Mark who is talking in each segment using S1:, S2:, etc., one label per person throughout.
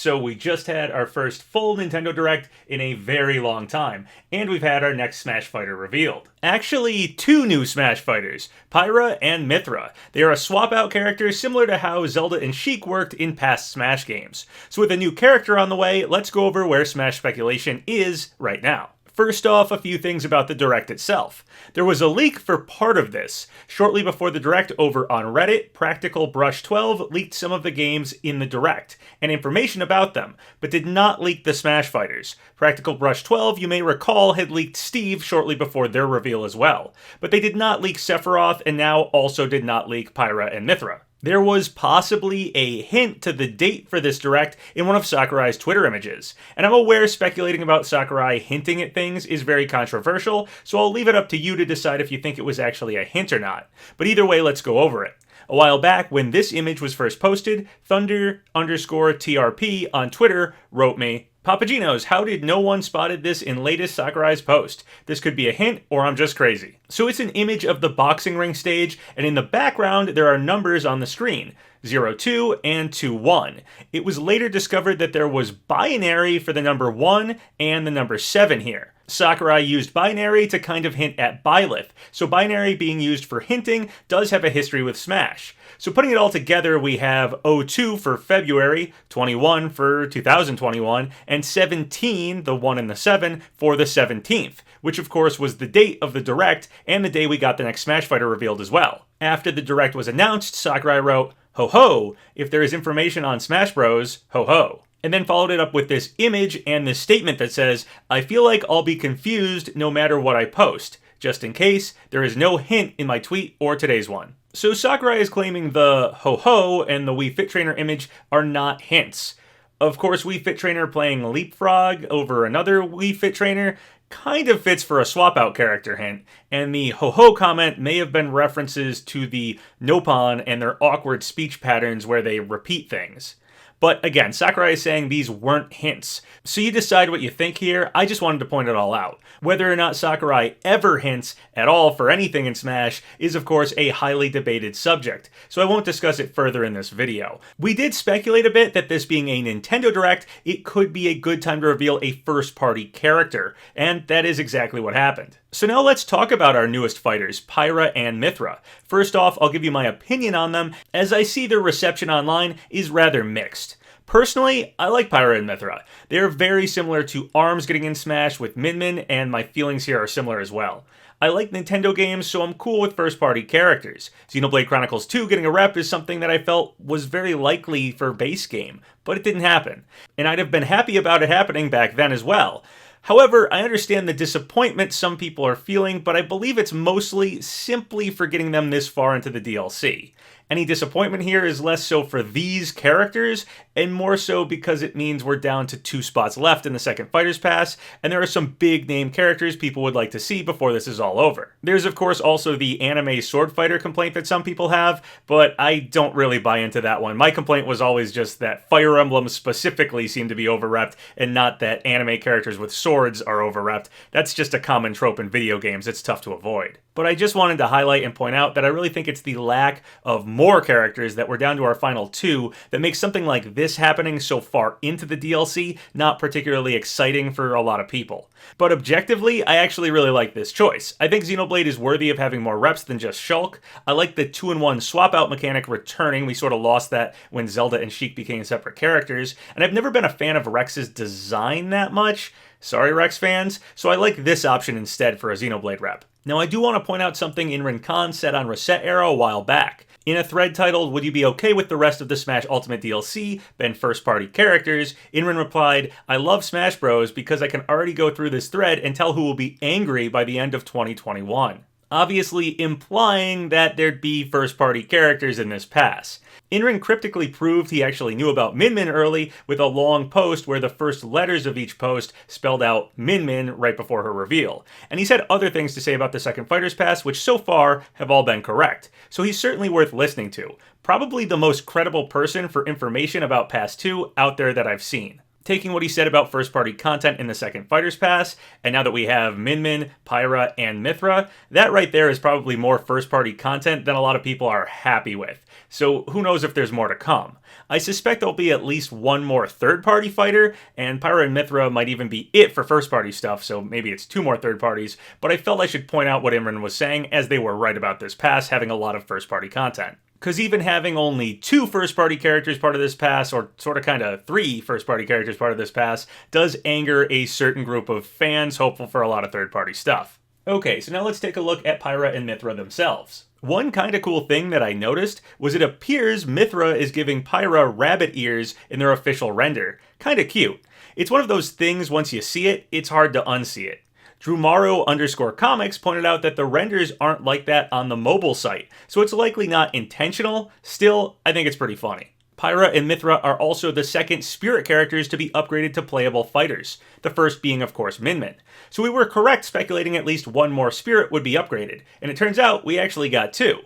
S1: So we just had our first full Nintendo Direct in a very long time, and we've had our next Smash Fighter revealed. Actually, two new Smash Fighters, Pyra and Mythra. They are a swap-out character similar to how Zelda and Sheik worked in past Smash games. So with a new character on the way, let's go over where Smash speculation is right now. First off, a few things about the Direct itself. There was a leak for part of this. Shortly before the Direct over on Reddit, Practical Brush 12 leaked some of the games in the Direct, and information about them, but did not leak the Smash Fighters. Practical Brush 12, you may recall, had leaked Steve shortly before their reveal as well, but they did not leak Sephiroth, and now also did not leak Pyra and Mythra. There was possibly a hint to the date for this Direct in one of Sakurai's Twitter images, and I'm aware speculating about Sakurai hinting at things is very controversial, so I'll leave it up to you to decide if you think it was actually a hint or not. But either way, let's go over it. A while back, when this image was first posted, Thunder_TRP on Twitter wrote me, "PapaGenos, how did no one spotted this in latest Sakurai's post? This could be a hint, or I'm just crazy." So it's an image of the boxing ring stage, and in the background there are numbers on the screen, 02 and 21. It was later discovered that there was binary for the number 1 and the number 7 here. Sakurai used binary to kind of hint at Byleth, so binary being used for hinting does have a history with Smash. So putting it all together, we have 02 for February, 21 for 2021, and 17, the 1 and the 7, for the 17th, which of course was the date of the Direct and the day we got the next Smash Fighter revealed as well. After the Direct was announced, Sakurai wrote, "Ho ho, if there is information on Smash Bros, ho ho." And then followed it up with this image and this statement that says, "I feel like I'll be confused no matter what I post. Just in case, there is no hint in my tweet or today's one." So Sakurai is claiming the ho-ho and the Wii Fit Trainer image are not hints. Of course, Wii Fit Trainer playing Leapfrog over another Wii Fit Trainer kind of fits for a swap-out character hint, and the ho-ho comment may have been references to the Nopon and their awkward speech patterns where they repeat things. But again, Sakurai is saying these weren't hints. So you decide what you think here. I just wanted to point it all out. Whether or not Sakurai ever hints at all for anything in Smash is of course a highly debated subject, so I won't discuss it further in this video. We did speculate a bit that this being a Nintendo Direct, it could be a good time to reveal a first-party character, and that is exactly what happened. So now let's talk about our newest fighters, Pyra and Mythra. First off, I'll give you my opinion on them, as I see their reception online is rather mixed. Personally, I like Pyra and Mythra. They are very similar to ARMS getting in Smash with Min Min, and my feelings here are similar as well. I like Nintendo games, so I'm cool with first-party characters. Xenoblade Chronicles 2 getting a rep is something that I felt was very likely for base game, but it didn't happen. And I'd have been happy about it happening back then as well. However, I understand the disappointment some people are feeling, but I believe it's mostly simply for getting them this far into the DLC. Any disappointment here is less so for these characters, and more so because it means we're down to 2 spots left in the second Fighters Pass, and there are some big name characters people would like to see before this is all over. There's of course also the anime sword fighter complaint that some people have, but I don't really buy into that one. My complaint was always just that Fire Emblems specifically seem to be overrepped, and not that anime characters with swords are overrepped. That's just a common trope in video games, it's tough to avoid. But I just wanted to highlight and point out that I really think it's the lack of more characters that we're down to our final 2 that makes something like this happening so far into the DLC not particularly exciting for a lot of people. But objectively, I actually really like this choice. I think Xenoblade is worthy of having more reps than just Shulk. I like the 2-in-1 swap-out mechanic returning. We sort of lost that when Zelda and Sheik became separate characters, and I've never been a fan of Rex's design that much. Sorry, Rex fans. So I like this option instead for a Xenoblade rep. Now I do want to point out something Inrin Khan said on Reset Era a while back. In a thread titled, "Would you be okay with the rest of the Smash Ultimate DLC been first-party characters?" Inrin replied, "I love Smash Bros. Because I can already go through this thread and tell who will be angry by the end of 2021. Obviously implying that there'd be first-party characters in this pass. Inrin cryptically proved he actually knew about Min Min early with a long post where the first letters of each post spelled out Min Min right before her reveal. And he's had other things to say about the second Fighters Pass, which so far have all been correct. So he's certainly worth listening to. Probably the most credible person for information about Pass 2 out there that I've seen. Taking what he said about first-party content in the second Fighters Pass, and now that we have Min, Pyra, and Mithra, that right there is probably more first-party content than a lot of people are happy with. So who knows if there's more to come. I suspect there'll be at least one more third-party fighter, and Pyra and Mithra might even be it for first-party stuff, so maybe it's 2 more third parties, but I felt I should point out what Imran was saying, as they were right about this pass having a lot of first-party content. Because even having only 2 first-party characters part of this pass, or sort of kind of 3 first-party characters part of this pass, does anger a certain group of fans hopeful for a lot of third-party stuff. Okay, so now let's take a look at Pyra and Mithra themselves. One kind of cool thing that I noticed was it appears Mithra is giving Pyra rabbit ears in their official render. Kinda cute. It's one of those things, once you see it, it's hard to unsee it. Drewmaro_comics pointed out that the renders aren't like that on the mobile site, so it's likely not intentional. Still, I think it's pretty funny. Pyra and Mithra are also the second spirit characters to be upgraded to playable fighters, the first being of course Min. So we were correct speculating at least one more spirit would be upgraded, and it turns out we actually got 2.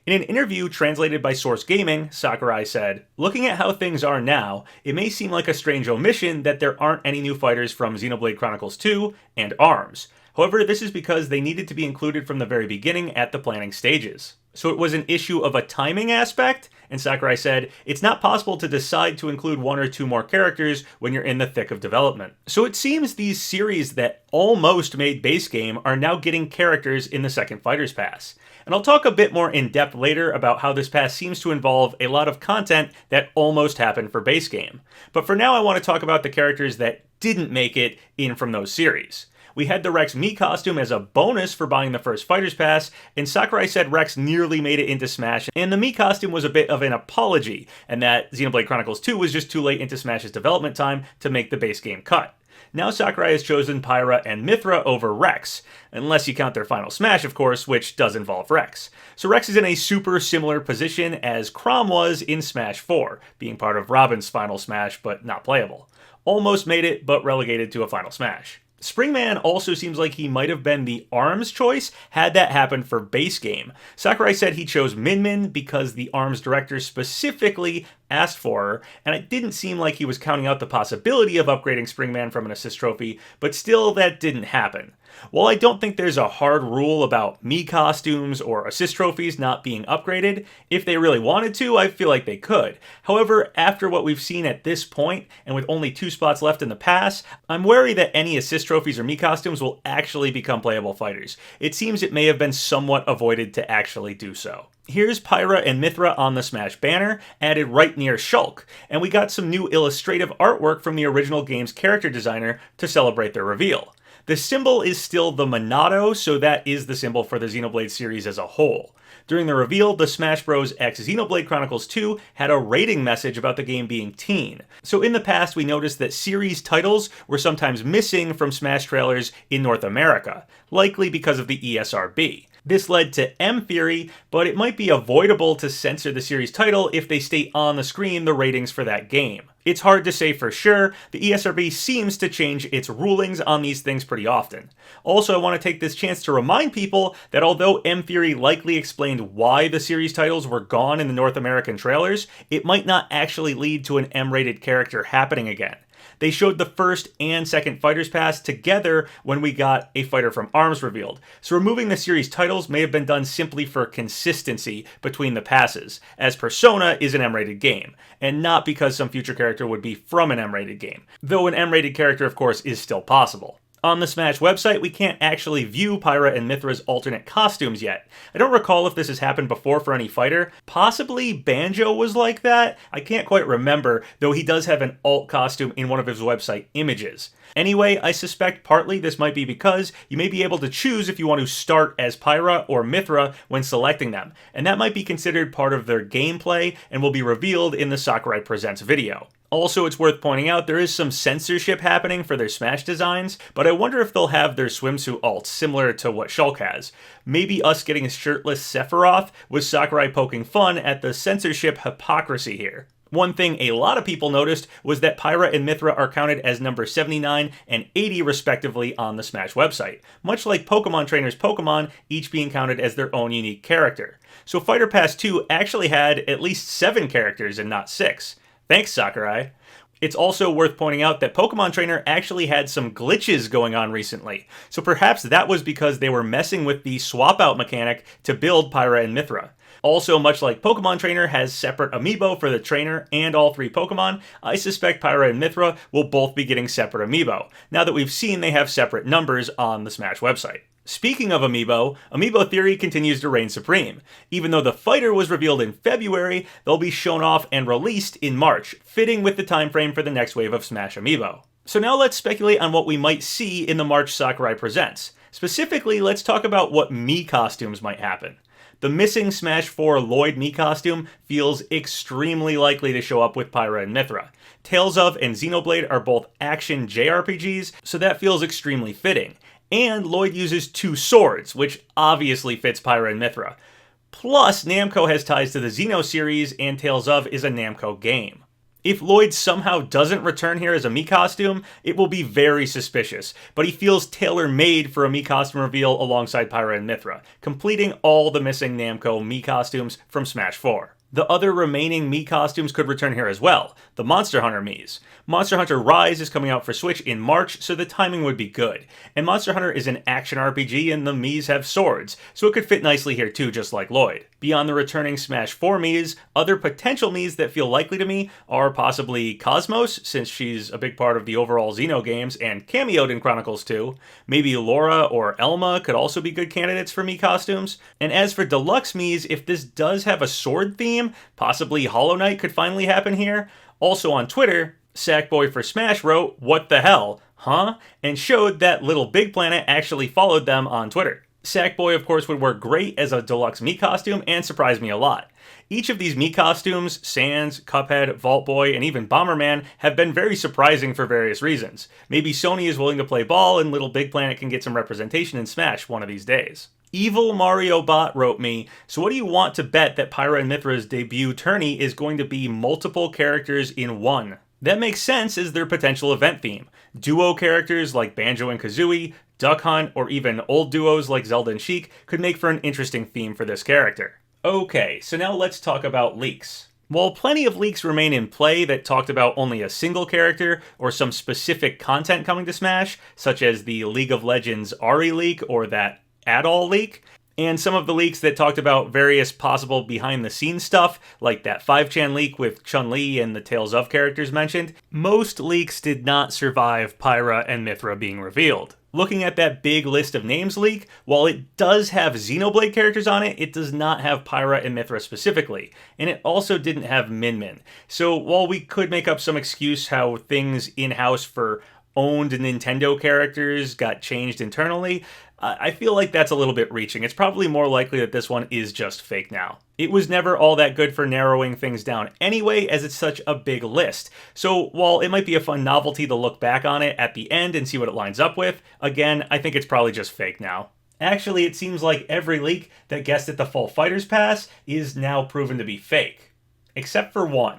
S1: In an interview translated by Source Gaming, Sakurai said, "Looking at how things are now, it may seem like a strange omission that there aren't any new fighters from Xenoblade Chronicles 2 and ARMS. However, this is because they needed to be included from the very beginning at the planning stages. So it was an issue of a timing aspect?" And Sakurai said, "It's not possible to decide to include 1 or 2 more characters when you're in the thick of development." So it seems these series that almost made base game are now getting characters in the second Fighters Pass. And I'll talk a bit more in depth later about how this pass seems to involve a lot of content that almost happened for base game. But for now I want to talk about the characters that didn't make it in from those series. We had the Rex Mii costume as a bonus for buying the first Fighters Pass, and Sakurai said Rex nearly made it into Smash, and the Mii costume was a bit of an apology, and that Xenoblade Chronicles 2 was just too late into Smash's development time to make the base game cut. Now Sakurai has chosen Pyra and Mithra over Rex, unless you count their final Smash, of course, which does involve Rex. So Rex is in a super similar position as Chrom was in Smash 4, being part of Robin's final Smash, but not playable. Almost made it, but relegated to a final Smash. Springman also seems like he might have been the ARMS choice had that happened for base game. Sakurai said he chose Min because the ARMS director specifically asked for her, and it didn't seem like he was counting out the possibility of upgrading Springman from an assist trophy, but still that didn't happen. While I don't think there's a hard rule about Mii costumes or assist trophies not being upgraded, if they really wanted to, I feel like they could. However, after what we've seen at this point, and with only 2 spots left in the pass, I'm wary that any assist trophies or Mii costumes will actually become playable fighters. It seems it may have been somewhat avoided to actually do so. Here's Pyra and Mithra on the Smash banner, added right near Shulk, and we got some new illustrative artwork from the original game's character designer to celebrate their reveal. The symbol is still the Monado, so that is the symbol for the Xenoblade series as a whole. During the reveal, the Smash Bros. X Xenoblade Chronicles 2 had a rating message about the game being teen. So in the past, we noticed that series titles were sometimes missing from Smash trailers in North America, likely because of the ESRB. This led to M-Theory, but it might be avoidable to censor the series title if they state on the screen the ratings for that game. It's hard to say for sure. The ESRB seems to change its rulings on these things pretty often. Also, I want to take this chance to remind people that although M-Theory likely explained why the series titles were gone in the North American trailers, it might not actually lead to an M-rated character happening again. They showed the first and second Fighters Pass together when we got a fighter from ARMS revealed, so removing the series titles may have been done simply for consistency between the passes, as Persona is an M-rated game, and not because some future character would be from an M-rated game, though an M-rated character of course is still possible. On the Smash website, we can't actually view Pyra and Mithra's alternate costumes yet. I don't recall if this has happened before for any fighter. Possibly Banjo was like that? I can't quite remember, though he does have an alt costume in one of his website images. Anyway, I suspect partly this might be because you may be able to choose if you want to start as Pyra or Mithra when selecting them, and that might be considered part of their gameplay and will be revealed in the Sakurai Presents video. Also, it's worth pointing out there is some censorship happening for their Smash designs, but I wonder if they'll have their swimsuit alts similar to what Shulk has. Maybe us getting a shirtless Sephiroth with Sakurai poking fun at the censorship hypocrisy here. One thing a lot of people noticed was that Pyra and Mithra are counted as number 79 and 80 respectively on the Smash website, much like Pokemon Trainers Pokemon, each being counted as their own unique character. So Fighter Pass 2 actually had at least 7 characters and not 6. Thanks, Sakurai. It's also worth pointing out that Pokemon Trainer actually had some glitches going on recently, so perhaps that was because they were messing with the swap-out mechanic to build Pyra and Mythra. Also, much like Pokemon Trainer has separate amiibo for the trainer and all 3 Pokemon, I suspect Pyra and Mythra will both be getting separate amiibo, now that we've seen they have separate numbers on the Smash website. Speaking of amiibo, amiibo theory continues to reign supreme. Even though the fighter was revealed in February, they'll be shown off and released in March, fitting with the time frame for the next wave of Smash amiibo. So now let's speculate on what we might see in the March Sakurai Presents. Specifically, let's talk about what Mii costumes might happen. The missing Smash 4 Lloyd Mii costume feels extremely likely to show up with Pyra and Mythra. Tales of and Xenoblade are both action JRPGs, so that feels extremely fitting. And Lloyd uses 2 swords, which obviously fits Pyra and Mythra. Plus, Namco has ties to the Xeno series, and Tales of is a Namco game. If Lloyd somehow doesn't return here as a Mii costume, it will be very suspicious, but he feels tailor-made for a Mii costume reveal alongside Pyra and Mythra, completing all the missing Namco Mii costumes from Smash 4. The other remaining Mii costumes could return here as well, the Monster Hunter Miis. Monster Hunter Rise is coming out for Switch in March, so the timing would be good. And Monster Hunter is an action RPG and the Miis have swords, so it could fit nicely here too, just like Lloyd. Beyond the returning Smash 4 Miis, other potential Miis that feel likely to me are possibly Cosmos, since she's a big part of the overall Xeno games and cameoed in Chronicles 2. Maybe Laura or Elma could also be good candidates for Mii costumes. And as for deluxe Miis, if this does have a sword theme, possibly Hollow Knight could finally happen here. Also on Twitter, Sackboy for Smash wrote, "What the hell, huh?" and showed that Little Big Planet actually followed them on Twitter. Sackboy, of course, would work great as a deluxe Mii costume and surprised me a lot. Each of these Mii costumes, Sans, Cuphead, Vault Boy, and even Bomberman, have been very surprising for various reasons. Maybe Sony is willing to play ball and Little Big Planet can get some representation in Smash one of these days. Evil Mario Bot wrote me, "So what do you want to bet that Pyra and Mythra's debut tourney is going to be multiple characters in one?" That makes sense as their potential event theme. Duo characters like Banjo and Kazooie, Duck Hunt, or even old duos like Zelda and Sheik could make for an interesting theme for this character. Okay, so now let's talk about leaks. While plenty of leaks remain in play that talked about only a single character or some specific content coming to Smash, such as the League of Legends Ari leak or that At-All leak, and some of the leaks that talked about various possible behind-the-scenes stuff, like that 5chan leak with Chun-Li and the Tales of characters mentioned, most leaks did not survive Pyra and Mythra being revealed. Looking at that big list of names leak, while it does have Xenoblade characters on it, it does not have Pyra and Mythra specifically, and it also didn't have Min Min. So while we could make up some excuse how things in-house for owned Nintendo characters got changed internally, I feel like that's a little bit reaching. It's probably more likely that this one is just fake now. It was never all that good for narrowing things down anyway, as it's such a big list. So while it might be a fun novelty to look back on it at the end and see what it lines up with, again, I think it's probably just fake now. Actually, it seems like every leak that guessed at the full Fighters Pass is now proven to be fake. Except for one.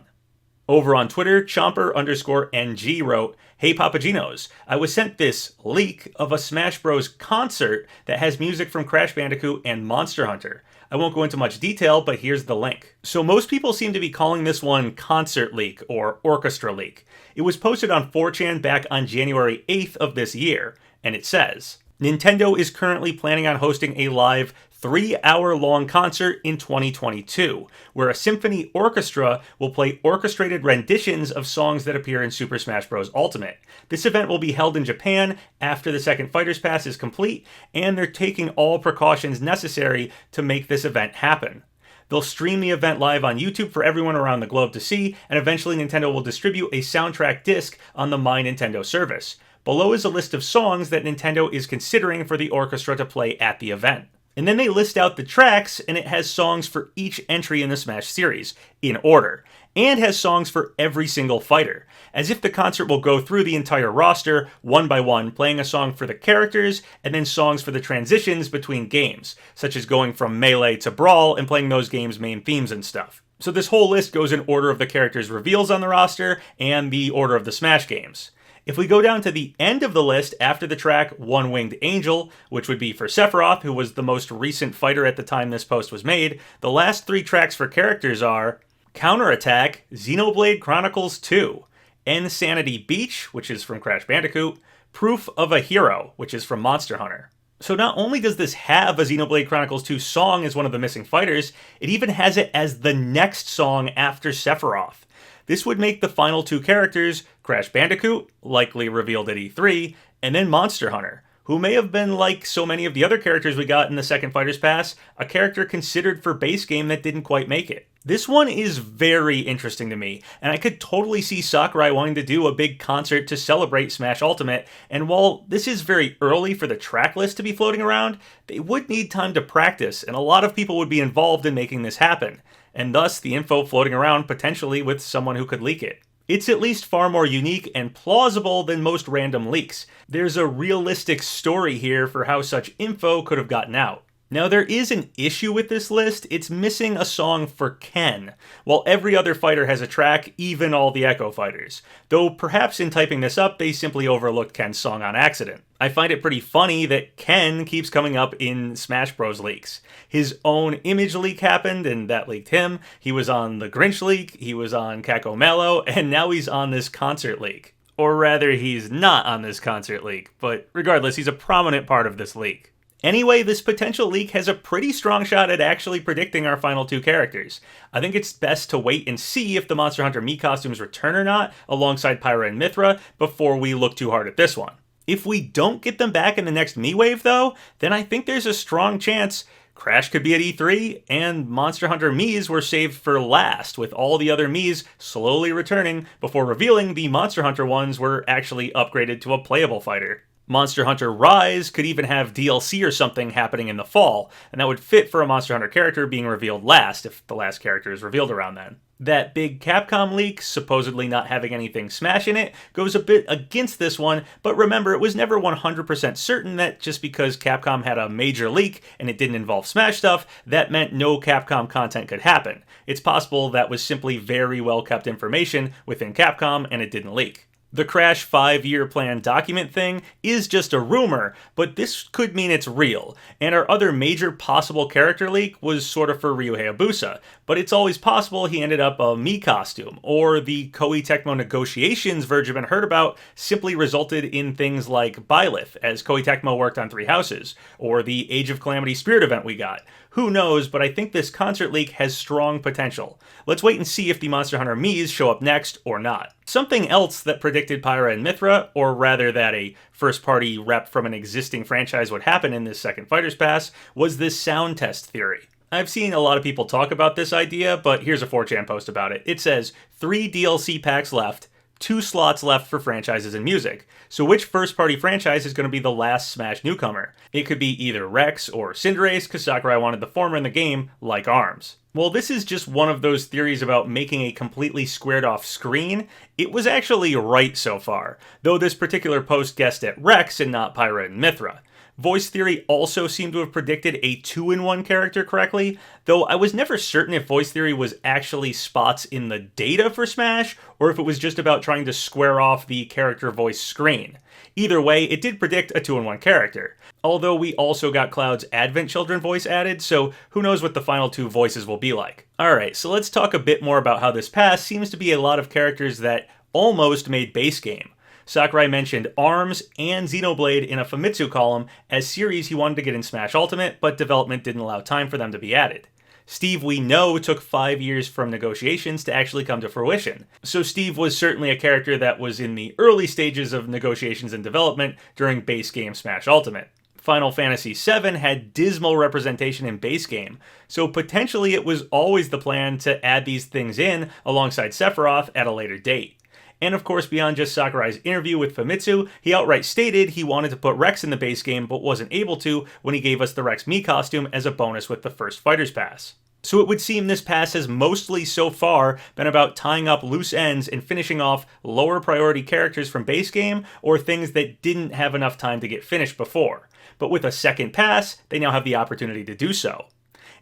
S1: Over on Twitter, Chomper_NG wrote, "Hey PapaGenos, I was sent this leak of a Smash Bros. Concert that has music from Crash Bandicoot and Monster Hunter. I won't go into much detail, but here's the link." So most people seem to be calling this one Concert Leak or Orchestra Leak. It was posted on 4chan back on January 8th of this year, and it says, "Nintendo is currently planning on hosting a live 3-hour-long concert in 2022, where a symphony orchestra will play orchestrated renditions of songs that appear in Super Smash Bros. Ultimate. This event will be held in Japan after the second Fighters Pass is complete, and they're taking all precautions necessary to make this event happen. They'll stream the event live on YouTube for everyone around the globe to see, and eventually Nintendo will distribute a soundtrack disc on the My Nintendo service. Below is a list of songs that Nintendo is considering for the orchestra to play at the event." And then they list out the tracks, and it has songs for each entry in the Smash series, in order, and has songs for every single fighter, as if the concert will go through the entire roster, one by one, playing a song for the characters, and then songs for the transitions between games, such as going from Melee to Brawl and playing those games' main themes and stuff. So this whole list goes in order of the characters' reveals on the roster, and the order of the Smash games. If we go down to the end of the list after the track One Winged Angel, which would be for Sephiroth, who was the most recent fighter at the time this post was made, the last 3 tracks for characters are Counterattack, Xenoblade Chronicles 2, Insanity Beach, which is from Crash Bandicoot, Proof of a Hero, which is from Monster Hunter. So not only does this have a Xenoblade Chronicles 2 song as one of the missing fighters, it even has it as the next song after Sephiroth. This would make the final two characters Crash Bandicoot, likely revealed at E3, and then Monster Hunter, who may have been, like so many of the other characters we got in the second Fighter's Pass, a character considered for base game that didn't quite make it. This one is very interesting to me, and I could totally see Sakurai wanting to do a big concert to celebrate Smash Ultimate, and while this is very early for the track list to be floating around, they would need time to practice, and a lot of people would be involved in making this happen, and thus the info floating around potentially with someone who could leak it. It's at least far more unique and plausible than most random leaks. There's a realistic story here for how such info could have gotten out. Now there is an issue with this list, it's missing a song for Ken, while every other fighter has a track, even all the Echo fighters. Though perhaps in typing this up, they simply overlooked Ken's song on accident. I find it pretty funny that Ken keeps coming up in Smash Bros. Leaks. His own image leak happened, and that leaked him. He was on the Grinch leak, he was on Kakomelo, and now he's on this concert leak. Or rather, he's not on this concert leak, but regardless, he's a prominent part of this leak. Anyway, this potential leak has a pretty strong shot at actually predicting our final two characters. I think it's best to wait and see if the Monster Hunter Mii costumes return or not, alongside Pyra and Mythra, before we look too hard at this one. If we don't get them back in the next Mii wave though, then I think there's a strong chance Crash could be at E3, and Monster Hunter Miis were saved for last, with all the other Miis slowly returning before revealing the Monster Hunter ones were actually upgraded to a playable fighter. Monster Hunter Rise could even have DLC or something happening in the fall, and that would fit for a Monster Hunter character being revealed last, if the last character is revealed around then. That big Capcom leak, supposedly not having anything Smash in it, goes a bit against this one, but remember, it was never 100% certain that just because Capcom had a major leak and it didn't involve Smash stuff, that meant no Capcom content could happen. It's possible that was simply very well kept information within Capcom and it didn't leak. The Crash 5-year plan document thing is just a rumor, but this could mean it's real, and our other major possible character leak was sort of for Ryu Hayabusa, but it's always possible he ended up a Mii costume, or the Koei Tecmo negotiations Verge have been heard about simply resulted in things like Byleth, as Koei Tecmo worked on Three Houses, or the Age of Calamity Spirit event we got. Who knows, but I think this concert leak has strong potential. Let's wait and see if the Monster Hunter Miis show up next or not. Something else that predicted Pyra and Mythra, or rather that a first-party rep from an existing franchise would happen in this second Fighter's Pass, was this sound test theory. I've seen a lot of people talk about this idea, but here's a 4chan post about it. It says, 3 DLC packs left, 2 slots left for franchises and music. So which first-party franchise is going to be the last Smash newcomer? It could be either Rex or Cinderace, because Sakurai wanted the former in the game, like ARMS. Well, this is just one of those theories about making a completely squared-off screen. It was actually right so far, though this particular post guessed at Rex and not Pyra and Mythra. Voice Theory also seemed to have predicted a 2-in-1 character correctly, though I was never certain if Voice Theory was actually spots in the data for Smash, or if it was just about trying to square off the character voice screen. Either way, it did predict a 2-in-1 character, although we also got Cloud's Advent Children voice added, so who knows what the final 2 voices will be like. Alright, so let's talk a bit more about how this pass seems to be a lot of characters that almost made base game. Sakurai mentioned ARMS and Xenoblade in a Famitsu column as series he wanted to get in Smash Ultimate, but development didn't allow time for them to be added. Steve, we know, took 5 years from negotiations to actually come to fruition. So Steve was certainly a character that was in the early stages of negotiations and development during base game Smash Ultimate. Final Fantasy VII had dismal representation in base game, so potentially it was always the plan to add these things in alongside Sephiroth at a later date. And of course, beyond just Sakurai's interview with Famitsu, he outright stated he wanted to put Rex in the base game but wasn't able to when he gave us the Rex Mii costume as a bonus with the first Fighter's Pass. So it would seem this pass has mostly so far been about tying up loose ends and finishing off lower priority characters from base game or things that didn't have enough time to get finished before. But with a second pass, they now have the opportunity to do so.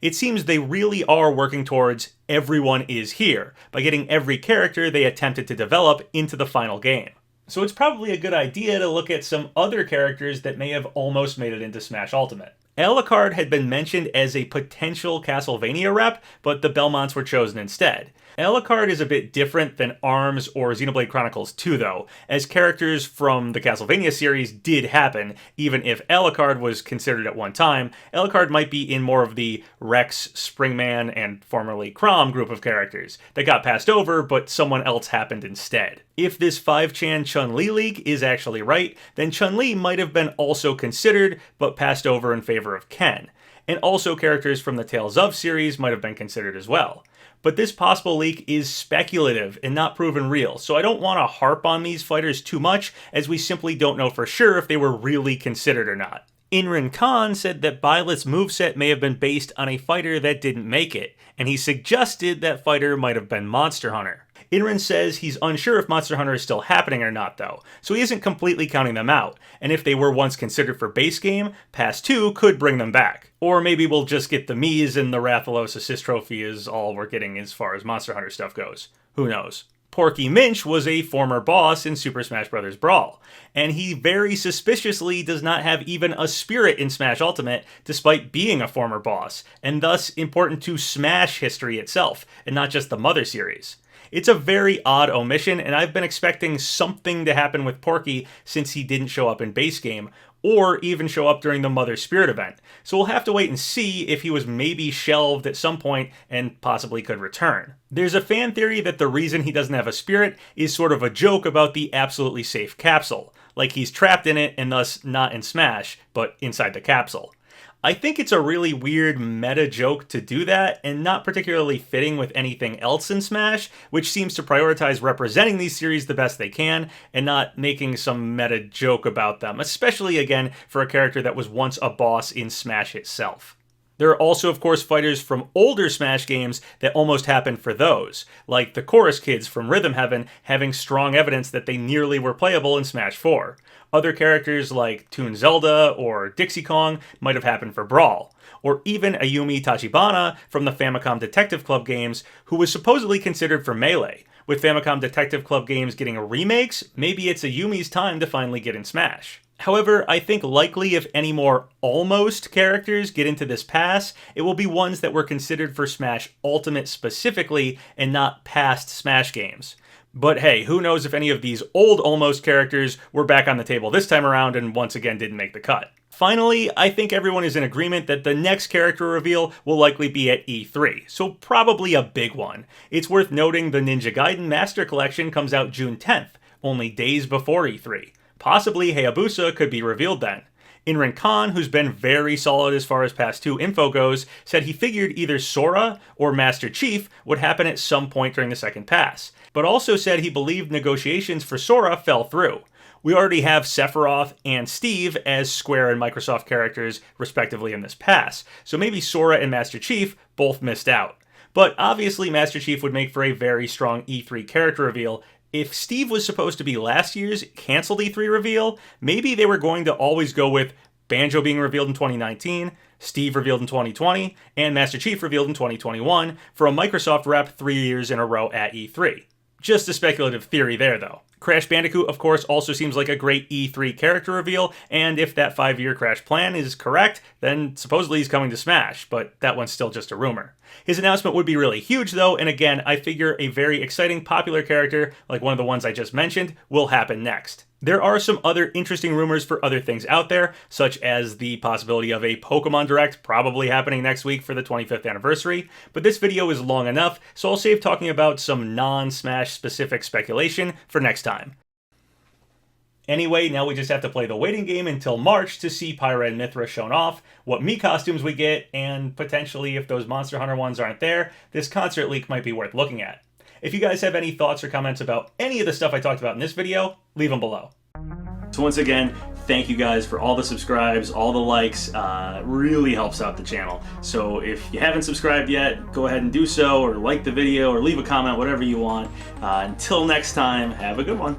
S1: It seems they really are working towards everyone is here, by getting every character they attempted to develop into the final game. So it's probably a good idea to look at some other characters that may have almost made it into Smash Ultimate. Alucard had been mentioned as a potential Castlevania rep, but the Belmonts were chosen instead. Alucard is a bit different than ARMS or Xenoblade Chronicles 2 though, as characters from the Castlevania series did happen. Even if Alucard was considered at one time, Alucard might be in more of the Rex, Springman, and formerly Chrom group of characters that got passed over, but someone else happened instead. If this 5chan Chun-Li leak is actually right, then Chun-Li might have been also considered, but passed over in favor of Ken. And also characters from the Tales of series might have been considered as well. But this possible leak is speculative and not proven real, so I don't want to harp on these fighters too much, as we simply don't know for sure if they were really considered or not. Inrin Khan said that Byleth's moveset may have been based on a fighter that didn't make it, and he suggested that fighter might have been Monster Hunter. Inrin says he's unsure if Monster Hunter is still happening or not though, so he isn't completely counting them out, and if they were once considered for base game, Pass 2 could bring them back. Or maybe we'll just get the Mies and the Rathalos assist trophy is all we're getting as far as Monster Hunter stuff goes. Who knows? Porky Minch was a former boss in Super Smash Bros. Brawl, and he very suspiciously does not have even a spirit in Smash Ultimate despite being a former boss, and thus important to Smash history itself, and not just the Mother series. It's a very odd omission, and I've been expecting something to happen with Porky since he didn't show up in base game, or even show up during the Mother Spirit event. So we'll have to wait and see if he was maybe shelved at some point and possibly could return. There's a fan theory that the reason he doesn't have a spirit is sort of a joke about the absolutely safe capsule, like he's trapped in it and thus not in Smash, but inside the capsule. I think it's a really weird meta joke to do that, and not particularly fitting with anything else in Smash, which seems to prioritize representing these series the best they can, and not making some meta joke about them, especially again for a character that was once a boss in Smash itself. There are also, of course, fighters from older Smash games that almost happened for those, like the Chorus Kids from Rhythm Heaven having strong evidence that they nearly were playable in Smash 4. Other characters like Toon Zelda or Dixie Kong might have happened for Brawl. Or even Ayumi Tachibana from the Famicom Detective Club games, who was supposedly considered for Melee. With Famicom Detective Club games getting remakes, maybe it's Ayumi's time to finally get in Smash. However, I think likely if any more almost characters get into this pass, it will be ones that were considered for Smash Ultimate specifically and not past Smash games. But hey, who knows if any of these old almost characters were back on the table this time around and once again didn't make the cut. Finally, I think everyone is in agreement that the next character reveal will likely be at E3, so probably a big one. It's worth noting the Ninja Gaiden Master Collection comes out June 10th, only days before E3. Possibly Hayabusa could be revealed then. Inrin Khan, who's been very solid as far as Pass 2 info goes, said he figured either Sora or Master Chief would happen at some point during the second pass, but also said he believed negotiations for Sora fell through. We already have Sephiroth and Steve as Square and Microsoft characters respectively in this pass, so maybe Sora and Master Chief both missed out. But obviously Master Chief would make for a very strong E3 character reveal. If Steve was supposed to be last year's canceled E3 reveal, maybe they were going to always go with Banjo being revealed in 2019, Steve revealed in 2020, and Master Chief revealed in 2021 for a Microsoft rep 3 years in a row at E3. Just a speculative theory there though. Crash Bandicoot, of course, also seems like a great E3 character reveal, and if that 5-year Crash plan is correct, then supposedly he's coming to Smash, but that one's still just a rumor. His announcement would be really huge though, and again, I figure a very exciting popular character, like one of the ones I just mentioned, will happen next. There are some other interesting rumors for other things out there, such as the possibility of a Pokemon Direct probably happening next week for the 25th anniversary, but this video is long enough, so I'll save talking about some non-Smash specific speculation for next time. Anyway, now we just have to play the waiting game until March to see Pyra and Mythra shown off, what Mii costumes we get, and potentially if those Monster Hunter ones aren't there, this concert leak might be worth looking at. If you guys have any thoughts or comments about any of the stuff I talked about in this video, leave them below. So once again, thank you guys for all the subscribes, all the likes, really helps out the channel. So if you haven't subscribed yet, go ahead and do so, or like the video, or leave a comment, whatever you want. Until next time, have a good one.